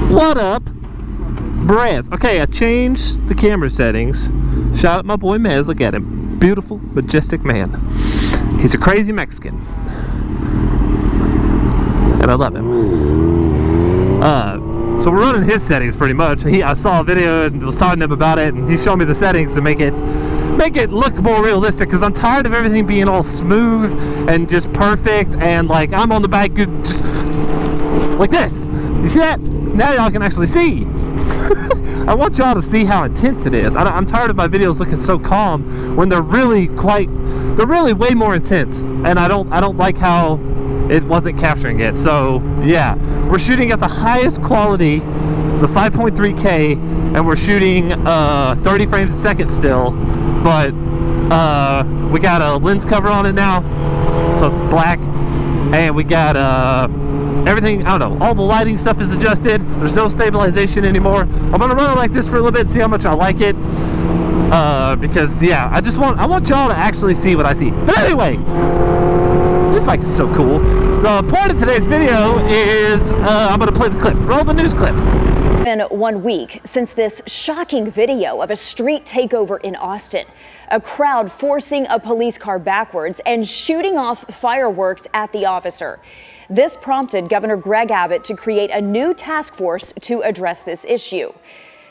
What up, brahs? Okay, I changed the camera settings. Shout out my boy Mez. Look at him. Beautiful, majestic man. He's a crazy Mexican. And I love him. So we're running his settings pretty much. I saw a video and was talking to him about it, and he showed me the settings to make it look more realistic, because I'm tired of everything being all smooth and just perfect, and like I'm on the back just like this. You see that? Now y'all can actually see. I want y'all to see how intense it is. I'm tired of my videos looking so calm when they're really way more intense, and I don't like how it wasn't capturing it. So yeah, we're shooting at the highest quality, the 5.3K, and we're shooting 30 frames a second still, but we got a lens cover on it now, so it's black, and we got everything, I don't know, all the lighting stuff is adjusted. There's no stabilization anymore. I'm gonna run it like this for a little bit, see how much I like it, because yeah, I want y'all to actually see what I see. But anyway, this bike is so cool. The point of today's video is I'm gonna play the clip. Roll the news clip. Been 1 week since this shocking video of a street takeover in Austin. A crowd forcing a police car backwards and shooting off fireworks at the officer. This prompted Governor Greg Abbott to create a new task force to address this issue.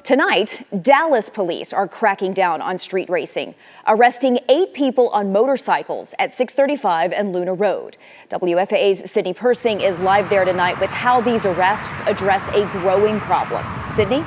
Tonight, Dallas police are cracking down on street racing, arresting 8 people on motorcycles at 635 and Luna Road. WFAA's Sydney Persing is live there tonight with how these arrests address a growing problem. Sydney?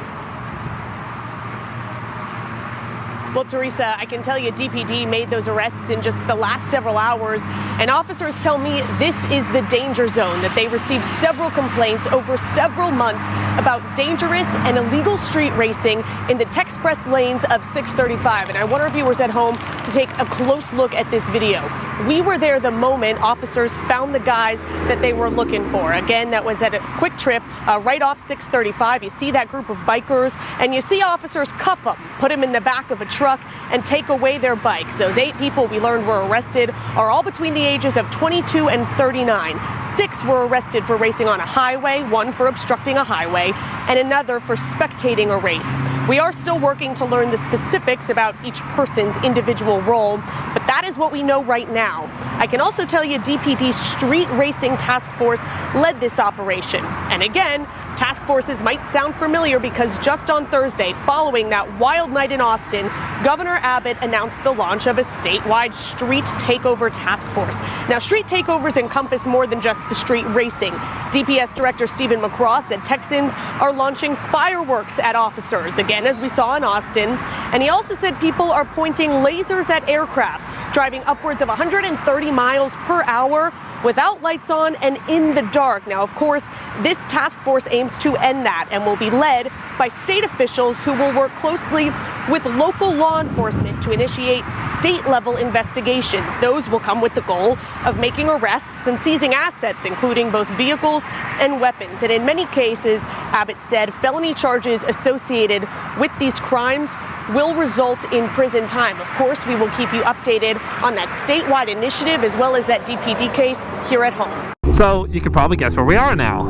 Well, Teresa, I can tell you DPD made those arrests in just the last several hours, and officers tell me this is the danger zone, that they received several complaints over several months about dangerous and illegal street racing in the Texpress lanes of 635. And I want our viewers at home to take a close look at this video. We were there the moment officers found the guys that they were looking for. Again, that was at a quick trip right off 635. You see that group of bikers, and you see officers cuff them, put them in the back of a truck and take away their bikes. Those 8 people we learned were arrested are all between the ages of 22 and 39. 6 were arrested for racing on a highway, 1 for obstructing a highway, and another for spectating a race. We are still working to learn the specifics about each person's individual role, but that is what we know right now. I can also tell you DPD's Street Racing Task Force led this operation. And again, task forces might sound familiar because just on Thursday, following that wild night in Austin, Governor Abbott announced the launch of a statewide street takeover task force. Now, street takeovers encompass more than just the street racing. DPS Director Stephen McCraw said Texans are launching fireworks at officers, again, as we saw in Austin. And he also said people are pointing lasers at aircrafts, driving upwards of 130 miles per hour without lights on and in the dark. Now, of course, this task force aims to end that and will be led by state officials who will work closely with local law enforcement to initiate state-level investigations. Those will come with the goal of making arrests and seizing assets, including both vehicles and weapons. And in many cases, Abbott said, felony charges associated with these crimes will result in prison time. Of course, we will keep you updated on that statewide initiative as well as that DPD case here at home. So you can probably guess where we are now.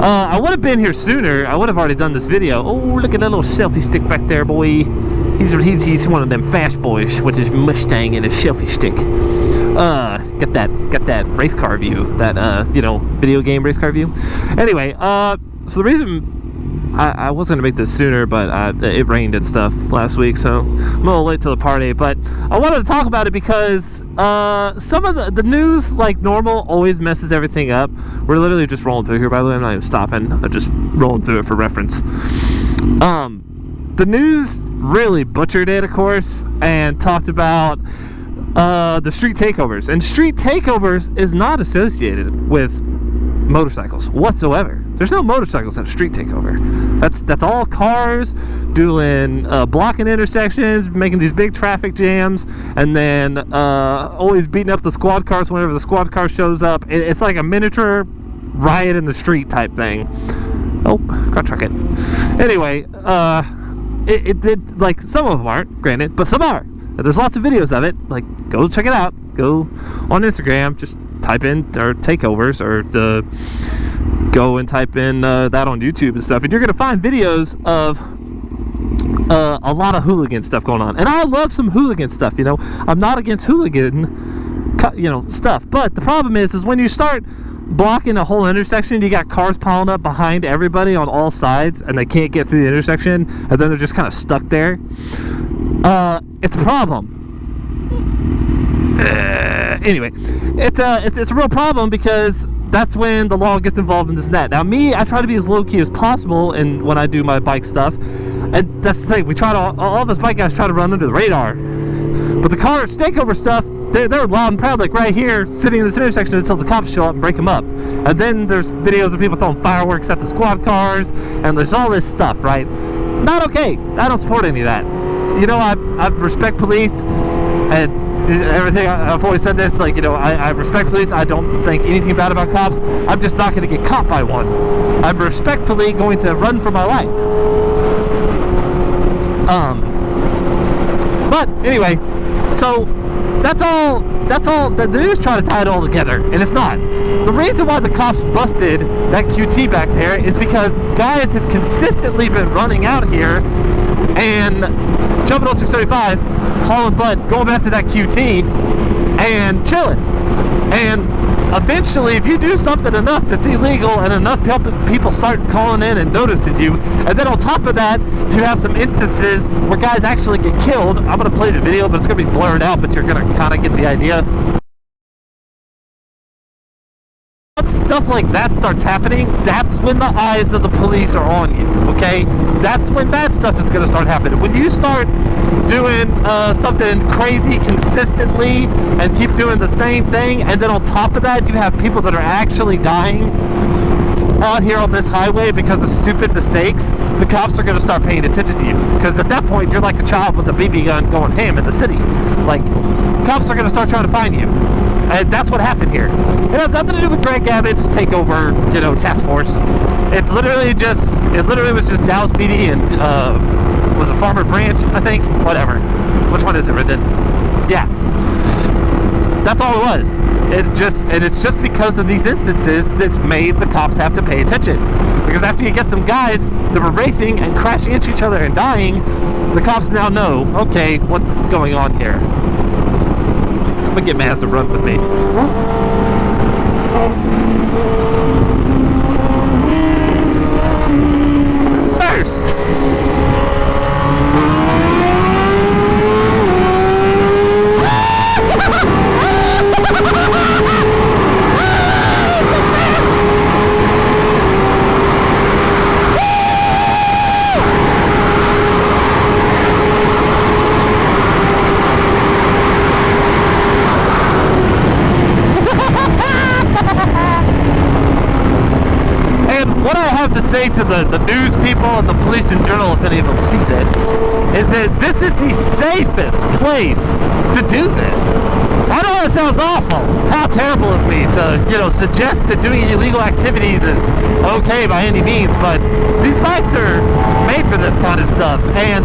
I would have been here sooner. I would have already done this video. Oh, look at that little selfie stick back there, boy. He's one of them fast boys with his Mustang and his selfie stick. Got that race car view, that video game race car view. Anyway, so the reason I was going to make this sooner, but it rained and stuff last week, so I'm a little late to the party. But I wanted to talk about it because some of the news, like normal, always messes everything up. We're literally just rolling through here, by the way. I'm not even stopping. I'm just rolling through it for reference. The news really butchered it, of course, and talked about the street takeovers. And street takeovers is not associated with motorcycles whatsoever. There's no motorcycles at a street takeover. That's all cars doing blocking intersections, making these big traffic jams, and then always beating up the squad cars whenever the squad car shows up. It's like a miniature riot in the street type thing. Oh, got truck it. Anyway, it like some of them aren't, granted, but some are. There's lots of videos of it. Like, go check it out. go on Instagram, just type in or takeovers, or go and type in that on YouTube and stuff, and you're gonna find videos of a lot of hooligan stuff going on. And I love some hooligan stuff, you know. I'm not against hooligan, you know, stuff, but the problem is when you start blocking a whole intersection, you got cars piling up behind everybody on all sides, and they can't get through the intersection, and then they're just kind of stuck there. It's a problem. Anyway, it's a real problem, because that's when the law gets involved in this and that. Now, me, I try to be as low-key as possible and when I do my bike stuff, and that's the thing. We try to, all of us bike guys try to run under the radar, but the car takeover stuff, they're loud and proud, like right here, sitting in this intersection until the cops show up and break them up. And then there's videos of people throwing fireworks at the squad cars, and there's all this stuff, right? Not okay. I don't support any of that. You know, I respect police and everything. I've always said this, like, you know, I respect police. I don't think anything bad about cops. I'm just not going to get caught by one. I'm respectfully going to run for my life. But anyway, so that's all the news try to tie it all together, and it's not. The reason why the cops busted that QT back there is because guys have consistently been running out here and jumping on 635, hauling butt, going back to that QT and chilling. And eventually, if you do something enough that's illegal and enough people start calling in and noticing you, and then on top of that, you have some instances where guys actually get killed. I'm going to play the video, but it's going to be blurred out, but you're going to kind of get the idea. Once stuff like that starts happening, that's when the eyes of the police are on you, okay? That's when bad stuff is going to start happening. When you start doing something crazy consistently and keep doing the same thing, and then on top of that, you have people that are actually dying out here on this highway because of stupid mistakes, the cops are going to start paying attention to you, because at that point, you're like a child with a BB gun going ham in the city. Like, cops are going to start trying to find you. And that's what happened here. It has nothing to do with Greg Abbott's takeover, you know, task force. It literally was just Dallas PD and was a Farmer Branch, I think. Whatever. Which one is it, Rendon? Yeah. That's all it was. It's just because of these instances that's made the cops have to pay attention. Because after you get some guys that were racing and crashing into each other and dying, the cops now know, okay, what's going on here? I'm gonna get Maz to run with me. First! What I have to say to the news people and the police in general, if any of them see this, is that this is the safest place to do this. I know it sounds awful. How terrible of me to, you know, suggest that doing illegal activities is okay by any means, but these bikes are made for this kind of stuff, and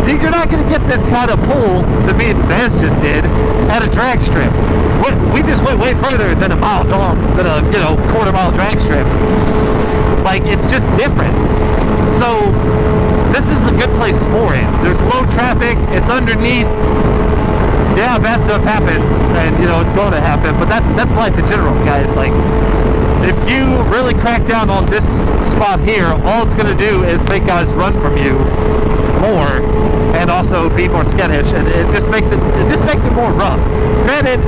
you're not going to get this kind of pull that me and Vance just did at a drag strip. We just went way further than a mile long, than a, you know, quarter-mile drag strip. Like, it's just different. So this is a good place for it. There's low traffic, it's underneath. Yeah, bad stuff happens, and you know, it's going to happen, but that's life in general, guys. Like, if you really crack down on this spot here, all it's going to do is make guys run from you more, and also be more skittish, and it just makes it more rough. Granted,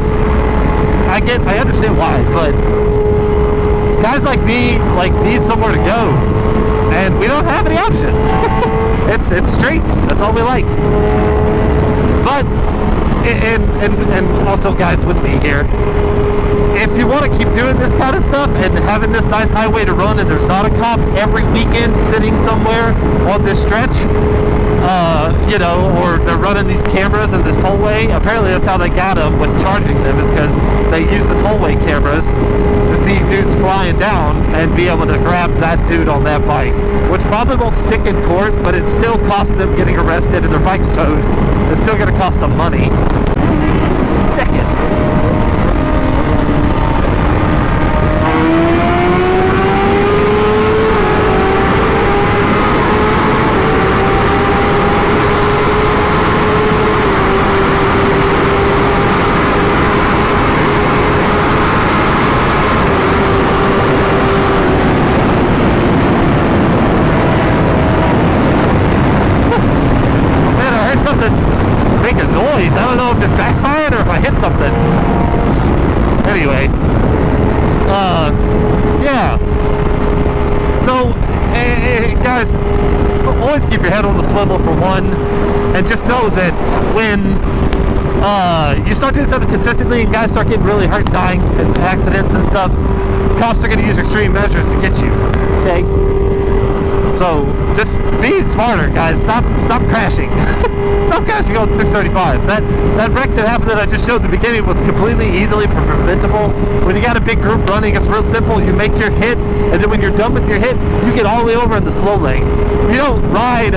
I understand why, but guys like me need somewhere to go, and we don't have any options. it's streets. That's all we like. But and also, guys, with me here, if you want to keep doing this kind of stuff and having this nice highway to run, and there's not a cop every weekend sitting somewhere on this stretch, you know, or they're running these cameras in this tollway. Apparently that's how they got them when charging them, is because they use the tollway cameras to see dudes flying down and be able to grab that dude on that bike, which probably won't stick in court, but it still costs them getting arrested and their bike's towed. It's still going to cost them money. Second, backfired or if I hit something. Anyway, yeah. So, guys, always keep your head on the swivel for one, and just know that when you start doing something consistently and guys start getting really hurt, dying in accidents and stuff, cops are going to use extreme measures to get you, okay? So just be smarter, guys. Stop crashing. Stop crashing on 635. That wreck that happened that I just showed at the beginning was completely easily preventable. When you got a big group running, it's real simple. You make your hit, and then when you're done with your hit, you get all the way over in the slow lane. You don't ride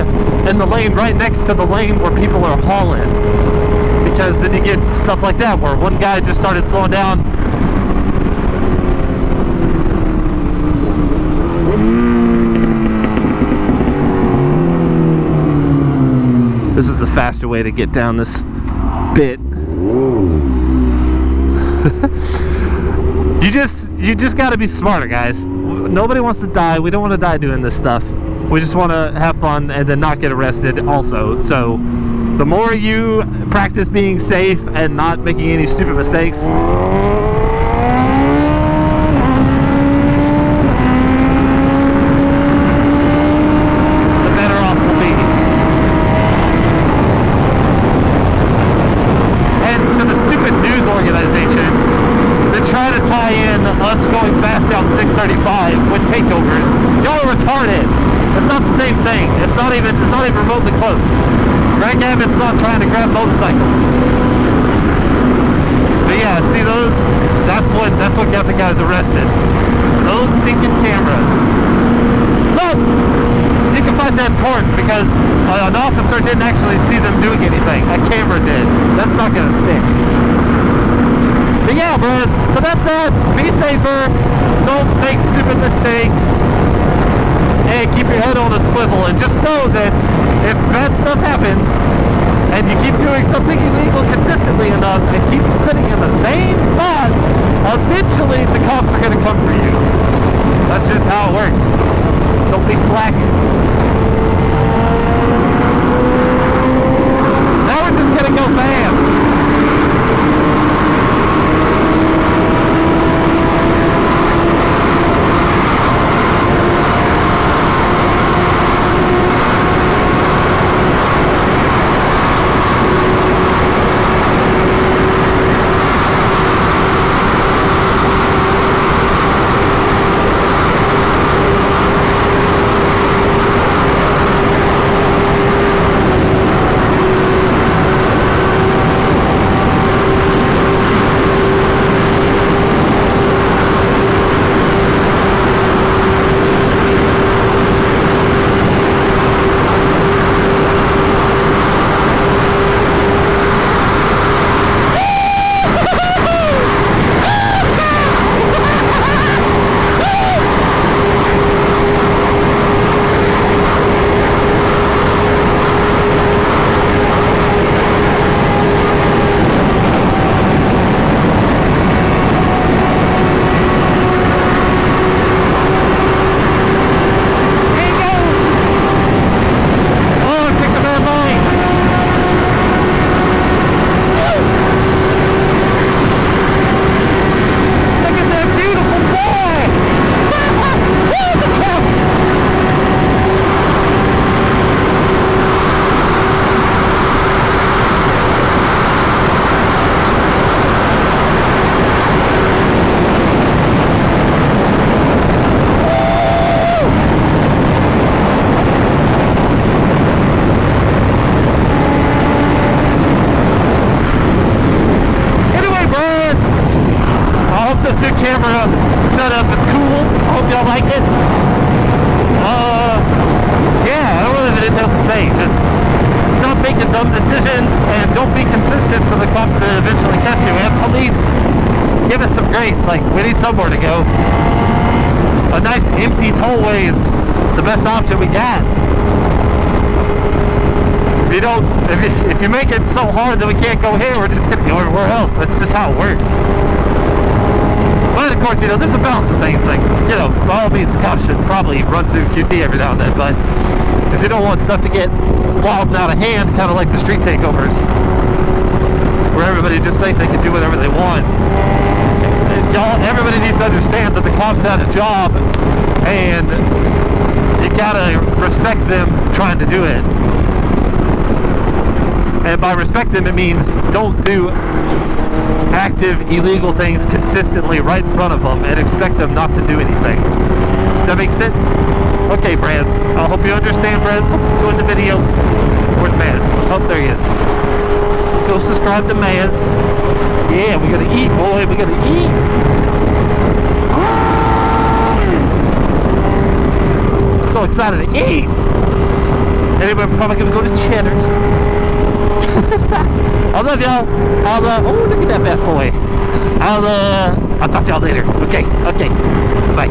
in the lane right next to the lane where people are hauling, because then you get stuff like that where one guy just started slowing down. This is the faster way to get down this bit. You just got to be smarter, guys. Nobody wants to die. We don't want to die doing this stuff. We just want to have fun and then not get arrested also. So the more you practice being safe and not making any stupid mistakes, us going fast down 635 with takeovers. Y'all are retarded. It's not the same thing. It's not even remotely close. Greg Abbott's not trying to grab motorcycles. But yeah, see those? That's what got the guys arrested. Those stinking cameras. Look! You can find that important because an officer didn't actually see them doing anything. A camera did. That's not gonna stick. But yeah, bros, so that's that. Be safer, don't make stupid mistakes, and keep your head on a swivel. And just know that if bad stuff happens, and you keep doing something illegal consistently enough, and keep sitting in the same spot, eventually the cops are going to come for you. That's just how it works. Don't be slacking. Now we're just going to go fast. Camera setup is cool. I hope y'all like it. Yeah, I don't really have anything else to say. Just stop making dumb decisions and don't be consistent for the cops to eventually catch you. And police, give us some grace. Like, we need somewhere to go. A nice empty tollway is the best option we got. If you make it so hard that we can't go here, we're just gonna go everywhere else. That's just how it works. But of course, there's a balance of things. Like, by all means, cops should probably run through QT every now and then, but because you don't want stuff to get wild and out of hand, kind of like the street takeovers. where everybody just thinks they can do whatever they want. Y'all, everybody needs to understand that the cops had a job, and you gotta respect them trying to do it. And by respect them, it means don't do active illegal things consistently right in front of them and expect them not to do anything. Does that make sense? Okay, Brahs. I hope you understand, Brahs. Hope you enjoyed the video. Where's Maz? Oh, there he is. Go subscribe to Maz. Yeah, we gotta eat, boy. We gotta eat. So excited to eat. Anyway, we're probably gonna go to Cheddar's. I love y'all. Oh, look at that bad boy. I'll talk to y'all later. Okay. Bye.